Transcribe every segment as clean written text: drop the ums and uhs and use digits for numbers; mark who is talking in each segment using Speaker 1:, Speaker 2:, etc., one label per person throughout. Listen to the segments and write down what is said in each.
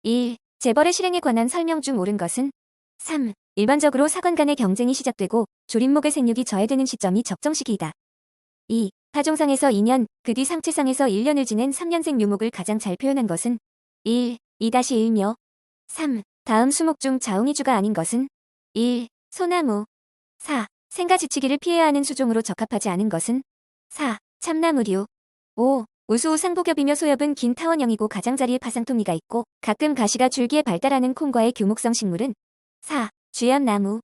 Speaker 1: 1. 재벌의 실행에 관한 설명 중 옳은 것은 3. 일반적으로 사관 간의 경쟁이 시작되고 조림목의 생육이 저해되는 시점이 적정 시기이다. 2. 파종상에서 2년, 그 뒤 상체상에서 1년을 지낸 3년생 묘목을 가장 잘 표현한 것은 1. 2-1묘 3. 다음 수목 중 자웅이주가 아닌 것은 1. 소나무 4. 생가 지치기를 피해야 하는 수종으로 적합하지 않은 것은 4. 참나무류 5. 우수우 상복엽이며 소엽은 긴 타원형이고 가장자리에 파상톱니가 있고 가끔 가시가 줄기에 발달하는 콩과의 교목성 식물은 4. 쥐암나무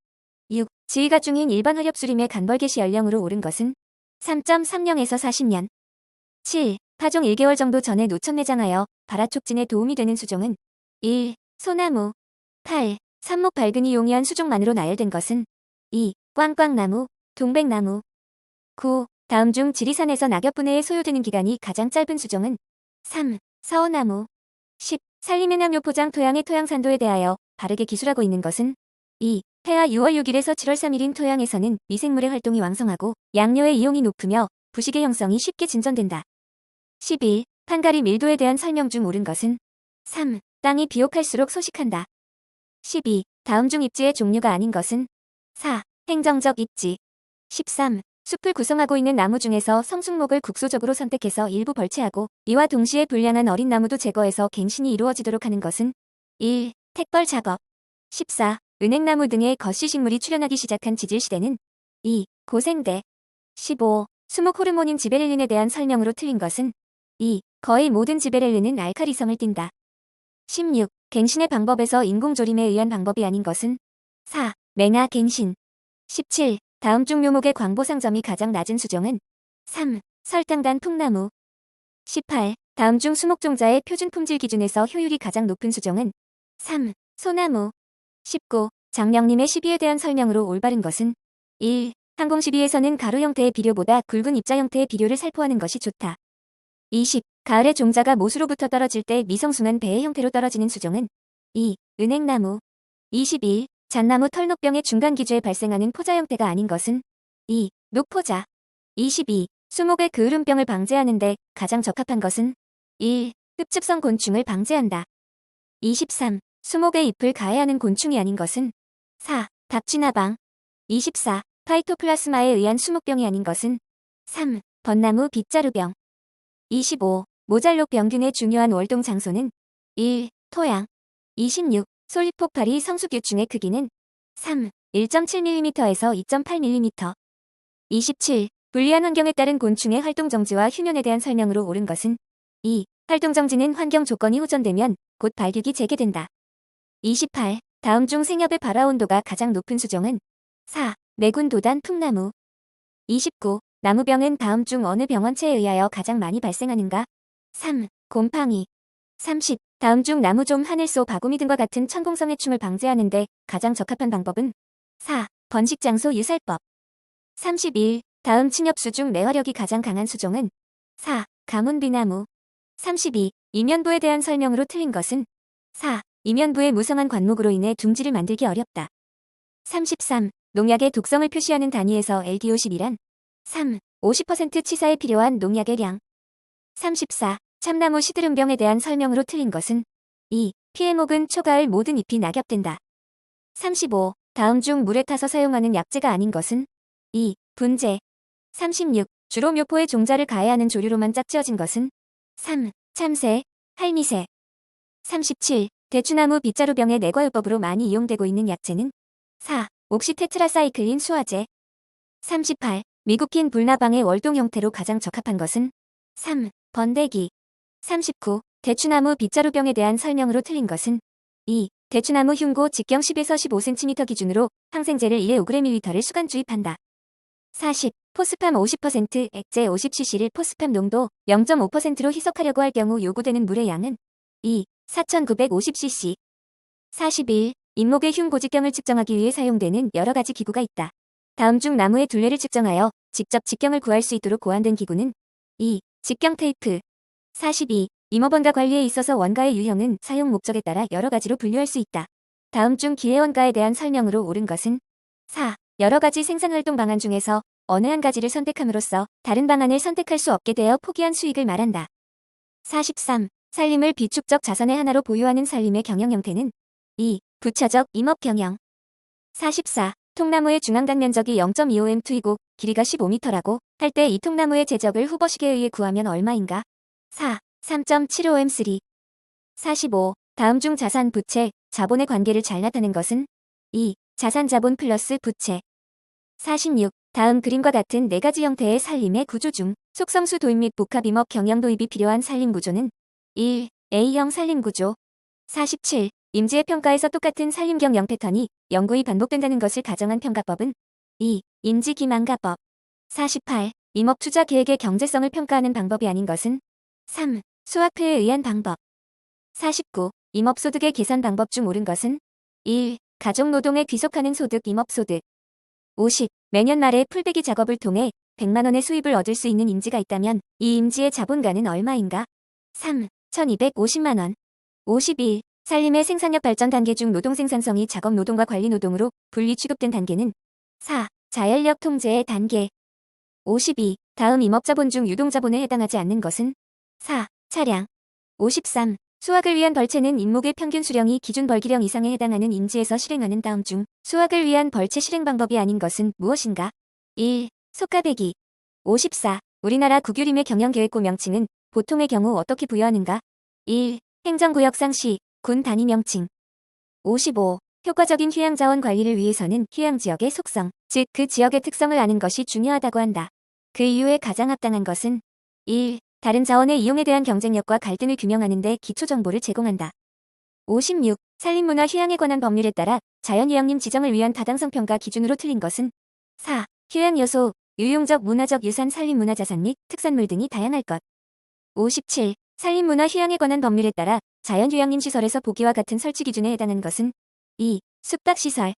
Speaker 1: 6. 지위가 중인 일반 화렵수림의 간벌개시 연령으로 옳은 것은 3.30에서 40년 7. 파종 1개월 정도 전에 노천 내장하여 발화 촉진에 도움이 되는 수종은 1. 소나무 8. 삽목 발근이 용이한 수종만으로 나열된 것은 2. 꽝꽝나무, 동백나무 9. 다음 중 지리산에서 낙엽 분해에 소요되는 기간이 가장 짧은 수종은 3. 서어나무 10. 산림해남요 포장 토양의 토양산도에 대하여 바르게 기술하고 있는 것은 2. 폐하 6월 6일에서 7월 3일인 토양에서는 미생물의 활동이 왕성하고 양료의 이용이 높으며 부식의 형성이 쉽게 진전된다. 11. 판가리 밀도에 대한 설명 중 옳은 것은 3. 땅이 비옥할수록 소식한다. 12. 다음 중 입지의 종류가 아닌 것은 4. 행정적 입지 13. 숲을 구성하고 있는 나무 중에서 성숙목을 국소적으로 선택해서 일부 벌채하고 이와 동시에 불량한 어린 나무도 제거해서 갱신이 이루어지도록 하는 것은 1. 택벌 작업 14. 은행나무 등의 거시식물이 출현하기 시작한 지질시대는 2. 고생대 15. 수목 호르몬인 지베렐린에 대한 설명으로 틀린 것은 2. 거의 모든 지베렐린은 알카리성을 띈다. 16. 갱신의 방법에서 인공조림에 의한 방법이 아닌 것은 4. 맹아 갱신 17. 다음 중 묘목의 광보상점이 가장 낮은 수종은 3. 설탕단 풍나무 18. 다음 중 수목종자의 표준 품질 기준에서 효율이 가장 높은 수종은 3. 소나무 19. 장령님의 시비에 대한 설명으로 올바른 것은 1. 항공 시비에서는 가로 형태의 비료보다 굵은 입자 형태의 비료를 살포하는 것이 좋다. 20. 가을에 종자가 못으로부터 떨어질 때 미성숙한 배의 형태로 떨어지는 수종은 2. 은행나무 21. 잣나무 털녹병의 중간 기주에 발생하는 포자 형태가 아닌 것은 2. 녹포자 22. 수목의 그을음병을 방제하는 데 가장 적합한 것은 1. 흡집성 곤충을 방제한다. 23. 수목의 잎을 가해하는 곤충이 아닌 것은 4. 박쥐나방 24. 파이토플라스마에 의한 수목병이 아닌 것은 3. 벚나무 빗자루병 25. 모잘록 병균의 중요한 월동 장소는 1. 토양 26. 솔잎폭발이 성숙유충의 크기는 3. 1.7mm에서 2.8mm 27. 불리한 환경에 따른 곤충의 활동정지와 휴면에 대한 설명으로 옳은 것은 2. 활동정지는 환경 조건이 호전되면 곧 발육이 재개된다. 28. 다음 중 생엽의 발화 온도가 가장 높은 수종은 4. 매군도단 풍나무 29. 나무병은 다음 중 어느 병원체에 의하여 가장 많이 발생하는가? 3. 곰팡이 30. 다음 중 나무좀 하늘소 바구미 등과 같은 천공성해충을 방제하는 데 가장 적합한 방법은 4. 번식장소 유살법 31. 다음 층엽수 중 매화력이 가장 강한 수종은 4. 가문비나무 32. 이면부에 대한 설명으로 틀린 것은 4. 이면부의 무성한 관목으로 인해 둥지를 만들기 어렵다. 33. 농약의 독성을 표시하는 단위에서 LDO10이란 3. 50% 치사에 필요한 농약의 량 34. 참나무 시드름병에 대한 설명으로 틀린 것은 2. 피해목은 초가을 모든 잎이 낙엽된다. 35. 다음 중 물에 타서 사용하는 약재가 아닌 것은 2. 분재 36. 주로 묘포에 종자를 가해하는 조류로만 짝지어진 것은 3. 참새, 할미새 37. 대추나무 빗자루병의 내과요법으로 많이 이용되고 있는 약재는 4. 옥시테트라사이클린 수화제 38. 미국흰 불나방의 월동 형태로 가장 적합한 것은 3. 번데기 39. 대추나무 빗자루병에 대한 설명으로 틀린 것은 2. 대추나무 흉고 직경 10에서 15cm 기준으로 항생제를 2에 5gm를 수간 주입한다. 40. 포스팜 50%, 액제 50cc를 포스팜 농도 0.5%로 희석하려고 할 경우 요구되는 물의 양은 2. 4950cc 41. 잎목의 흉고 직경을 측정하기 위해 사용되는 여러 가지 기구가 있다. 다음 중 나무의 둘레를 측정하여 직접 직경을 구할 수 있도록 고안된 기구는 2. 직경 테이프 42. 임업원가 관리에 있어서 원가의 유형은 사용 목적에 따라 여러 가지로 분류할 수 있다. 다음 중 기회원가에 대한 설명으로 옳은 것은 4. 여러 가지 생산활동 방안 중에서 어느 한 가지를 선택함으로써 다른 방안을 선택할 수 없게 되어 포기한 수익을 말한다. 43. 산림을 비축적 자산의 하나로 보유하는 산림의 경영 형태는 2. 부차적 임업 경영. 44. 통나무의 중앙단 면적이 0.25m2이고 길이가 15m라고 할 때 이 통나무의 제적을 후보식에 의해 구하면 얼마인가? 4. 3.75m3. 45. 다음 중 자산, 부채, 자본의 관계를 잘 나타낸 것은 2. 자산, 자본 플러스 부채. 46. 다음 그림과 같은 4가지 형태의 산림의 구조 중 속성수 도입 및 복합 임업 경영 도입이 필요한 산림 구조는 1. A형 산림 구조. 47. 임지의 평가에서 똑같은 산림 경영 패턴이 영구히 반복된다는 것을 가정한 평가법은 2. 임지기망가법. 48. 임업 투자 계획의 경제성을 평가하는 방법이 아닌 것은 3. 수학표에 의한 방법. 49. 임업소득의 계산 방법 중 옳은 것은 1. 가족노동에 귀속하는 소득 임업소득. 50. 매년 말에 풀베기 작업을 통해 100만원의 수입을 얻을 수 있는 임지가 있다면 이 임지의 자본가는 얼마인가? 3. 1250만원. 51. 산림의 생산력 발전 단계 중 노동 생산성이 작업 노동과 관리 노동으로 분리 취급된 단계는 4. 자연력 통제의 단계. 52. 다음 임업자본 중 유동자본에 해당하지 않는 것은 4. 차량. 53. 수확을 위한 벌채는 임목의 평균 수령이 기준 벌기령 이상에 해당하는 임지에서 실행하는 다음 중 수확을 위한 벌채 실행 방법이 아닌 것은 무엇인가? 1. 속가배기. 54. 우리나라 국유림의 경영계획고 명칭은 보통의 경우 어떻게 부여하는가? 1. 행정구역 상시, 군 단위 명칭. 55. 효과적인 휴양자원 관리를 위해서는 휴양지역의 속성, 즉 그 지역의 특성을 아는 것이 중요하다고 한다. 그 이후에 가장 합당한 것은 1. 다른 자원의 이용에 대한 경쟁력과 갈등을 규명하는 데 기초정보를 제공한다. 56. 산림문화 휴양에 관한 법률에 따라 자연휴양림 지정을 위한 타당성 평가 기준으로 틀린 것은 4. 휴양요소, 유용적 문화적 유산 산림문화자산 및 특산물 등이 다양할 것. 57. 산림문화 휴양에 관한 법률에 따라 자연휴양림 시설에서 보기와 같은 설치 기준에 해당하는 것은 2. 숙박시설.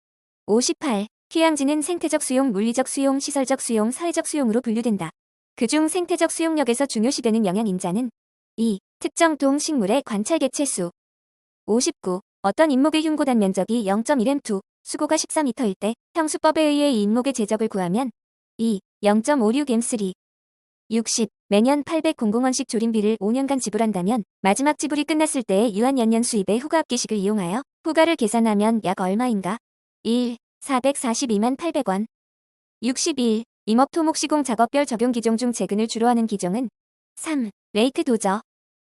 Speaker 1: 58. 휴양지는 생태적 수용, 물리적 수용, 시설적 수용, 사회적 수용으로 분류된다. 그중 생태적 수용력에서 중요시되는 영양인자는 2. 특정 동식물의 관찰 개체수. 59. 어떤 임목의 흉고단 면적이 0.1m2, 수고가 14m일 때 형수법에 의해 이 임목의 제적을 구하면 2. 0.56m3. 60. 매년 800원씩 조림비를 5년간 지불한다면 마지막 지불이 끝났을 때의 유한연년 수입의 후가 합계식을 이용하여 후가를 계산하면 약 얼마인가? 1. 442만 800원. 61. 임업 토목 시공 작업별 적용 기종 중 재근을 주로 하는 기종은 3. 레이크 도저.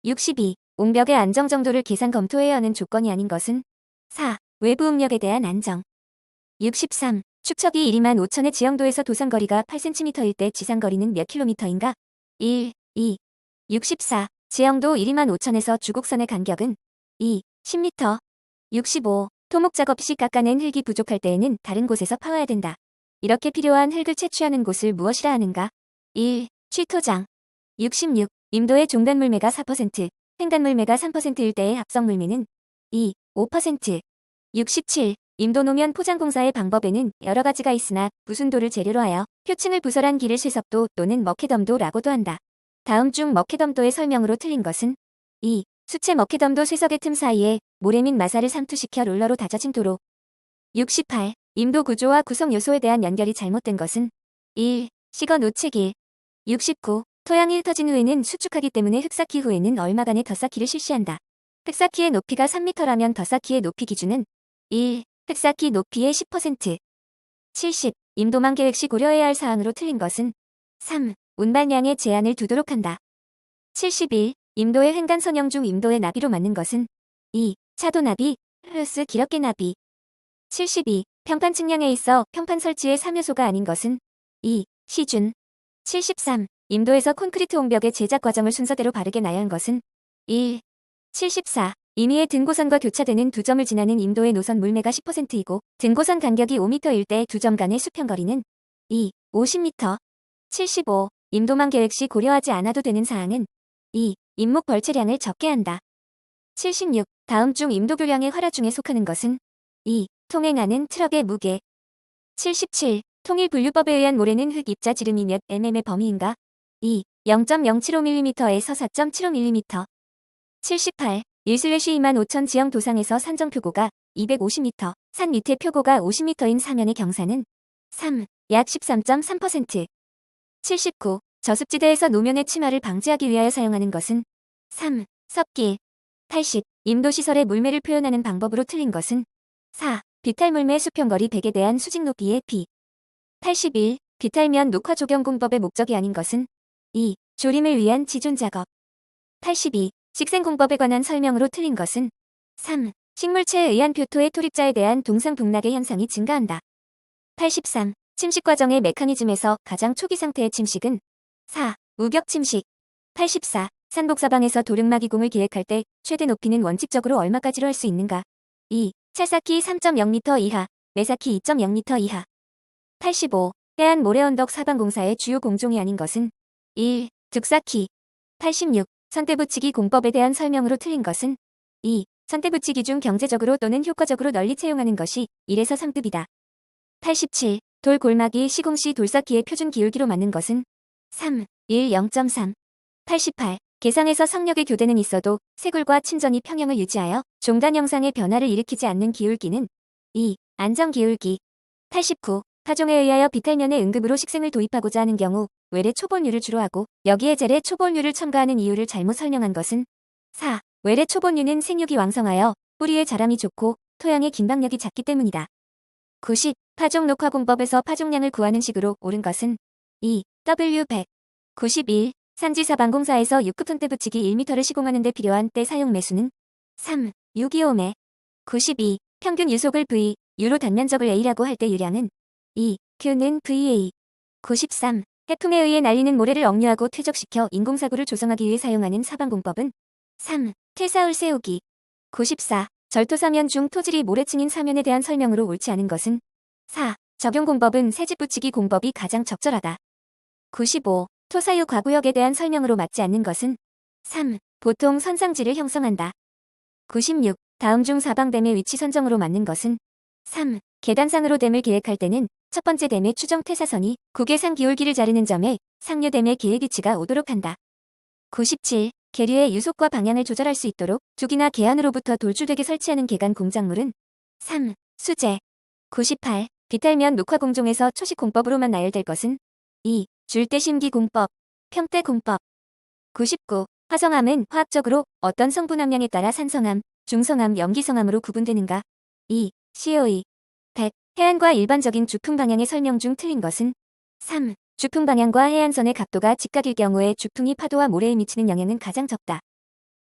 Speaker 1: 62. 옹벽의 안정 정도를 계산 검토해야 하는 조건이 아닌 것은 4. 외부 응력에 대한 안정. 63. 축척이 1만 5천의 지형도에서 도산거리가 8cm일 때 지상거리는 몇 킬로미터인가? 1. 2. 64. 지형도 1만 5천에서 주곡선의 간격은 2. 10m. 65. 토목 작업 시 깎아낸 흙이 부족할 때에는 다른 곳에서 파와야 된다. 이렇게 필요한 흙을 채취하는 곳을 무엇이라 하는가? 1. 취토장. 66. 임도의 종단물매가 4%, 횡단물매가 3%일 때의 합성물매는 2. 5%. 67. 임도 노면 포장공사의 방법에는 여러 가지가 있으나 부순도를 재료로 하여 표층을 부설한 길을 쇠석도 또는 머케덤도라고도 한다. 다음 중 머케덤도의 설명으로 틀린 것은 2. 수채 머케덤도 쇠석의 틈 사이에 모래 및 마사를 상투시켜 롤러로 다져진 도로. 68. 임도 구조와 구성 요소에 대한 연결이 잘못된 것은 1. 시건 우측1. 69. 토양이 흩어진 후에는 수축하기 때문에 흙쌓기 후에는 얼마간의 덧쌓기를 실시한다. 흙쌓기의 높이가 3m라면 덧쌓기의 높이 기준은 1. 흙쌓기 높이의 10%. 70. 임도망 계획 시 고려해야 할 사항으로 틀린 것은 3. 운반량의 제한을 두도록 한다. 71. 임도의 횡단 선형 중 임도의 나비로 맞는 것은 2. 차도나비, 플러스 기럽게 나비. 72. 평판 측량에 있어 평판 설치의 3요소가 아닌 것은 2. 시준. 73. 임도에서 콘크리트 옹벽의 제작 과정을 순서대로 바르게 나열한 것은 1. 74. 임의의 등고선과 교차되는 두 점을 지나는 임도의 노선 물매가 10%이고 등고선 간격이 5m일 때 두 점 간의 수평거리는 2. 50m. 75. 임도망 계획 시 고려하지 않아도 되는 사항은 2. 임목 벌채량을 적게 한다. 76. 다음 중 임도교량의 활화 중에 속하는 것은 2. 통행하는 트럭의 무게. 77. 통일분류법에 의한 모래는 흙 입자 지름이 몇 mm의 범위인가? 2. 0.075mm에서 4.75mm. 78. 1/2만 5천 지형 도상에서 산정 표고가 250m, 산 밑에 표고가 50m인 사면의 경사는 3. 약 13.3%. 79. 저습지대에서 노면의 침하를 방지하기 위하여 사용하는 것은 3. 섭길. 80. 임도시설의 물매를 표현하는 방법으로 틀린 것은 4. 비탈물매 수평거리 100에 대한 수직 높이의 비. 81. 비탈면 녹화 조경 공법의 목적이 아닌 것은 2. 조림을 위한 지존 작업. 82. 식생 공법에 관한 설명으로 틀린 것은 3. 식물체에 의한 표토의 토립자에 대한 동상북락의 현상이 증가한다. 83. 침식 과정의 메커니즘에서 가장 초기 상태의 침식은 4. 우격 침식. 84. 산복사방에서 도륵마기공을 기획할 때 최대 높이는 원칙적으로 얼마까지로 할 수 있는가? 2. 찰쌓기 3.0m 이하, 매쌓기 2.0m 이하. 85. 해안 모래언덕 사방공사의 주요 공종이 아닌 것은 1. 득쌓기. 86. 선대붙이기 공법에 대한 설명으로 틀린 것은 2. 선대붙이기 중 경제적으로 또는 효과적으로 널리 채용하는 것이 1에서 3급이다. 87. 돌골막이 시공시 돌쌓기의 표준 기울기로 맞는 것은 3. 1. 0.3. 88. 계상에서 성력의 교대는 있어도 세골과 친전이 평형을 유지하여 종단 형상의 변화를 일으키지 않는 기울기는 2. 안정 기울기. 89. 파종에 의하여 비탈면에 응급으로 식생을 도입하고자 하는 경우 외래 초본류를 주로 하고 여기에 재래 초본류를 첨가하는 이유를 잘못 설명한 것은 4. 외래 초본류는 생육이 왕성하여 뿌리의 자람이 좋고 토양의 긴박력이 작기 때문이다. 90. 파종 녹화 공법에서 파종량을 구하는 식으로 옳은 것은 2. W100. 91. 산지사방공사에서 6급 선대붙이기 1m를 시공하는 데 필요한 때 사용 매수는 3. 625매. 92. 평균 유속을 V, 유로 단면적을 A라고 할 때 유량은 2. Q는 VA. 93. 해풍에 의해 날리는 모래를 억류하고 퇴적시켜 인공사구를 조성하기 위해 사용하는 사방공법은 3. 퇴사울 세우기. 94. 절토사면 중 토질이 모래층인 사면에 대한 설명으로 옳지 않은 것은 4. 적용공법은 새집붙이기 공법이 가장 적절하다. 95. 토사유 과구역에 대한 설명으로 맞지 않는 것은 3. 보통 선상지를 형성한다. 96. 다음 중 사방댐의 위치 선정으로 맞는 것은 3. 계단상으로 댐을 계획할 때는 첫 번째 댐의 추정 퇴사선이 국외상 기울기를 자르는 점에 상류댐의 계획 위치가 오도록 한다. 97. 계류의 유속과 방향을 조절할 수 있도록 두기나 계안으로부터 돌출되게 설치하는 계간 공작물은 3. 수제. 98. 비탈면 녹화 공종에서 초식 공법으로만 나열될 것은 2. 줄대 심기 공법, 평대 공법. 99. 화성암은 화학적으로 어떤 성분 함량에 따라 산성암, 중성암, 염기성암으로 구분되는가? 2. COE. 100. 해안과 일반적인 주풍 방향의 설명 중 틀린 것은 3. 주풍 방향과 해안선의 각도가 직각일 경우에 주풍이 파도와 모래에 미치는 영향은 가장 적다.